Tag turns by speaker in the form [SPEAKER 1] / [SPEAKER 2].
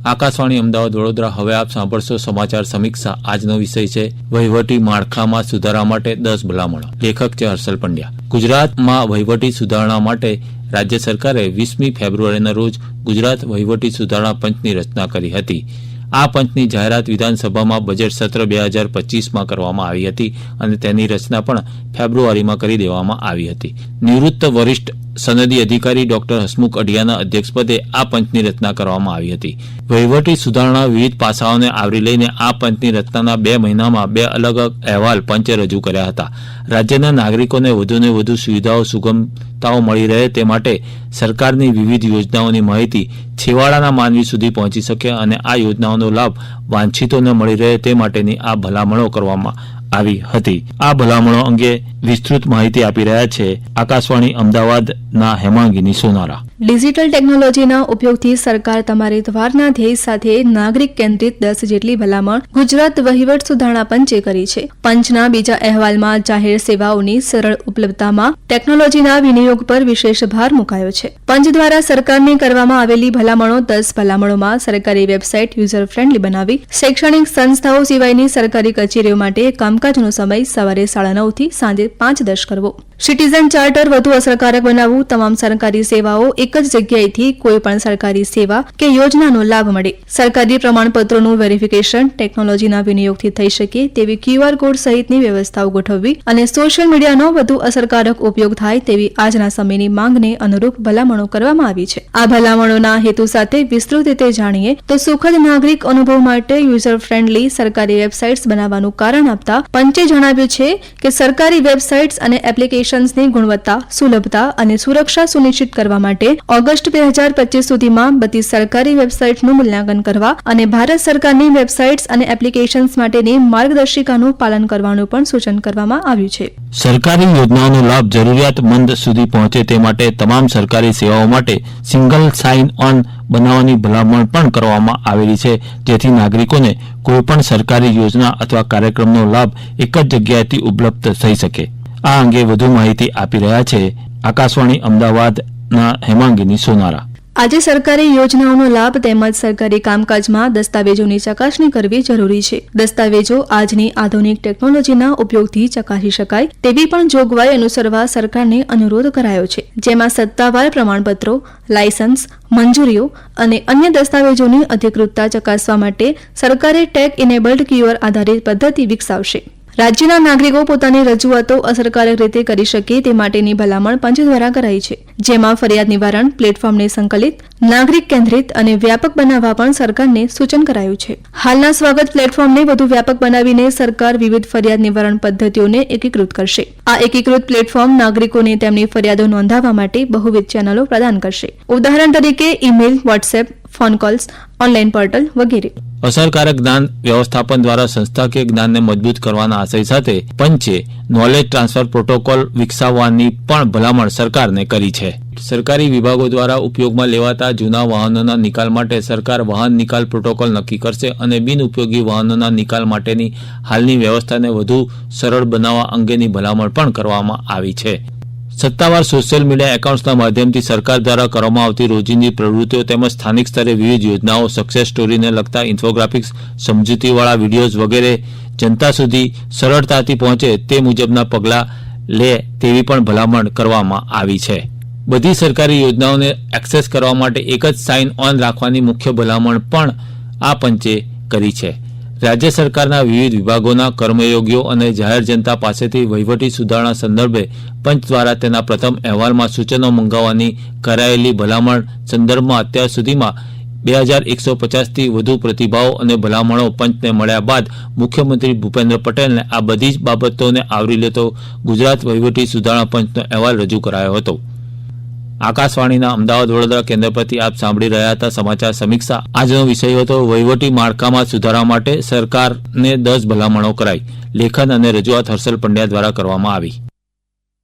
[SPEAKER 1] આકાશવાણી અમદાવાદ વડોદરા. હવે આપ સાંભળશો સમાચાર સમીક્ષા. આજનો વિષય છે વહીવટી માળખામાં સુધારા માટે 10 ભલામણો. લેખક છે હર્ષલ પંડ્યા. ગુજરાતમાં વહીવટી સુધારણા માટે રાજ્ય સરકારે 20મી ફેબ્રુઆરીના રોજ ગુજરાત વહીવટી સુધારણા પંચની રચના કરી હતી. આ પંચની જાહેરાત વિધાનસભામાં બજેટ સત્ર 2025માં કરવામાં આવી હતી અને તેની રચના પણ ફેબ્રુઆરીમાં કરી દેવામાં આવી હતી. નિવૃત્ત વરિષ્ઠ સનદી અધિકારી ડોક્ટર હસમુખ અઢિયાના અધ્યક્ષપદે આ પંચની રચના કરવામાં આવી હતી. વહીવટી સુધારણા વિવિધ પાસાઓને આવરી લઈને આ પંચની રચનાના 2 મહિનામાં 2 અલગ અલગ અહેવાલ પંચે રજૂ કર્યા હતા. રાજ્યના નાગરિકોને વધુને વધુ સુવિધાઓ સુગમતાઓ મળી રહે તે માટે સરકારની વિવિધ યોજનાઓની માહિતી છેવાડાના માનવી સુધી પહોંચી શકે અને આ યોજનાઓનો લાભ વાંછિતોને મળી રહે તે માટેની આ ભલામણો કરવામાં આવી હતી. આ ભલામણો અંગે વિસ્તૃત માહિતી આપી રહ્યા છે આકાશવાણી અમદાવાદના હેમાંગીની સોનારા.
[SPEAKER 2] ડિજિટલ ટેકનોલોજીના ઉપયોગથી સરકાર તમારી દ્વારના ધ્યેય સાથે નાગરિક કેન્દ્રિત 10 જેટલી ભલામણ ગુજરાત વહીવટ સુધારણા પંચે કરી છે. પંચના બીજા અહેવાલમાં જાહેર સેવાઓની સરળ ઉપલબ્ધતામાં ટેકનોલોજીના વિનિયોગ પર વિશેષ ભાર મુકાયો છે. પંચ દ્વારા સરકારને કરવામાં આવેલી ભલામણો 10 ભલામણોમાં સરકારી વેબસાઇટ યુઝર ફ્રેન્ડલી બનાવી, શૈક્ષણિક સંસ્થાઓ સિવાયની સરકારી કચેરીઓ માટે કામકાજનો સમય સવારે 9:30 થી સાંજે 5:10 કરવો, સિટીઝન ચાર્ટર વધુ અસરકારક બનાવવું, તમામ સરકારી સેવાઓ એક જ જગ્યાએથી કોઈ પણ સરકારી સેવા કે યોજનાનો લાભ મળે, સરકારી પ્રમાણપત્રોનું વેરિફિકેશન ટેકનોલોજીના વિનિયોગથી થઈ શકે તેવી QR કોડ સહિતની વ્યવસ્થાઓ ગોઠવવી અને સોશિયલ મીડિયાનો વધુ અસરકારક ઉપયોગ થાય તેવી આજના સમયની માંગને અનુરૂપ ભલામણો કરવામાં આવી છે. આ ભલામણોના હેતુ સાથે વિસ્તૃત રીતે જાણીએ તો સુખદ નાગરિક અનુભવ માટે યુઝર ફ્રેન્ડલી સરકારી વેબસાઇટ્સ બનાવવાનું કારણ આપતા પંચે જણાવ્યું છે કે સરકારી વેબસાઇટ્સ અને એપ્લિકેશન્સની ગુણવત્તા, સુલભતા અને સુરક્ષા સુનિશ્ચિત કરવા માટે ઓગસ્ટ 2025 સુધીમાં બધી સરકારી વેબસાઇટ્સનું મૂલ્યાંકન કરવા અને ભારત સરકારની વેબસાઇટ્સ અને એપ્લિકેશન્સ માટેની માર્ગદર્શિકાનું પાલન કરવાનું પણ સૂચન કરવામાં આવ્યું છે.
[SPEAKER 1] સરકારી યોજનાઓનો લાભ જરૂરિયાતમંદ સુધી પહોંચે તે માટે તમામ સરકારી સેવાઓ માટે સિંગલ સાઇન ઓન બનાવવાની ભલામણ પણ કરવામાં આવેલી છે, જેથી નાગરિકોને કોઈપણ સરકારી યોજના અથવા કાર્યક્રમનો લાભ એક જ જગ્યાએથી ઉપલબ્ધ થઈ શકે. આ અંગે વધુ માહિતી આપી રહ્યા છે આકાશવાણી અમદાવાદના હેમાંગીની સોનારા.
[SPEAKER 2] આજે સરકારી યોજનાઓનો લાભ તેમજ સરકારી કામકાજમાં દસ્તાવેજોની ચકાસણી કરવી જરૂરી છે. દસ્તાવેજો આજની આધુનિક ટેકનોલોજીના ઉપયોગથી ચકાસી શકાય તેવી પણ જોગવાઈ અનુસરવા સરકારને અનુરોધ કરાયો છે, જેમાં સત્તાવાર પ્રમાણપત્રો, લાયસન્સ, મંજૂરીઓ અને અન્ય દસ્તાવેજોની અધિકૃતતા ચકાસવા માટે સરકારે ટેગ ઇનેબલ્ડ QR આધારિત પદ્ધતિ વિકસાવશે. રાજ્યના નાગરિકો પોતાની રજૂઆતો અસરકારક રીતે કરી શકે તે માટેની ભલામણ પંચ દ્વારા કરાઈ છે, જેમાં ફરિયાદ નિવારણ પ્લેટફોર્મને સંકલિત, નાગરિક કેન્દ્રિત અને વ્યાપક બનાવવા પણ સરકારને સૂચન કરાયું છે. હાલના સ્વાગત પ્લેટફોર્મને વધુ વ્યાપક બનાવીને સરકાર વિવિધ ફરિયાદ નિવારણ પદ્ધતિઓને એકીકૃત કરશે. આ એકીકૃત પ્લેટફોર્મ નાગરિકોને તેમની ફરિયાદો નોંધાવવા માટે બહુવિધ ચેનલો પ્રદાન કરશે. ઉદાહરણ તરીકે email, WhatsApp, phone calls, online portal વગેરે.
[SPEAKER 1] અસરકારક જ્ઞાન વ્યવસ્થાપન દ્વારા સંસ્થાકીય જ્ઞાનને મજબૂત કરવાના આશય સાથે પંચે નોલેજ ટ્રાન્સફર પ્રોટોકોલ વિકસાવવાની પણ ભલામણ સરકારને કરી છે. સરકારી વિભાગો દ્વારા ઉપયોગમાં લેવાતા જૂના વાહનોના નિકાલ માટે સરકાર વાહન નિકાલ પ્રોટોકોલ નક્કી કરશે અને બિનઉપયોગી વાહનોના નિકાલ માટેની હાલની વ્યવસ્થાને વધુ સરળ બનાવવા અંગેની ભલામણ પણ કરવામાં આવી છે. સત્તાવાર સોશિયલ મીડિયા એકાઉન્ટ્સના માધ્યમથી સરકાર દ્વારા કરવામાં આવતી રોજિંદી પ્રવૃત્તિઓ તેમજ સ્થાનિક સ્તરે વિવિધ યોજનાઓ, સક્સેસ સ્ટોરીને લગતા ઇન્ફોગ્રાફિક્સ, સમજૂતીવાળા વિડીયોઝ વગેરે જનતા સુધી સરળતાથી પહોંચે તે મુજબના પગલાં લે તેવી પણ ભલામણ કરવામાં આવી છે. બધી સરકારી યોજનાઓને એક્સેસ કરવા માટે એક જ સાઇન ઓન રાખવાની મુખ્ય ભલામણ પણ આ પંચે કરી છે. રાજ્ય સરકારના વિવિધ વિભાગોના કર્મયોગીઓ અને જાહેર જનતા પાસેથી વહીવટી સુધારણા સંદર્ભે પંચ દ્વારા તેના પ્રથમ અહેવાલમાં સૂચનો મંગાવવાની કરાયેલી ભલામણ સંદર્ભમાં અત્યાર સુધીમાં 2150થી વધુ પ્રતિભાવો અને ભલામણો પંચને મળ્યા બાદ મુખ્યમંત્રી ભૂપેન્દ્ર પટેલને આ બધી જ બાબતોને આવરી લેતો ગુજરાત વહીવટી સુધારણા પંચનો અહેવાલ રજૂ કરાયો હતો. આકાશવાણીના અમદાવાદ વડોદરા કેન્દ્ર પરથી આપ સાંભળી રહ્યા હતા સમાચાર સમીક્ષા. આજનો વિષય હતો વહીવટી માળખામાં સુધારા માટે સરકારને 10 ભલામણો કરાઈ. લેખન અને રજૂઆત હર્ષલ પંડ્યા દ્વારા કરવામાં આવી.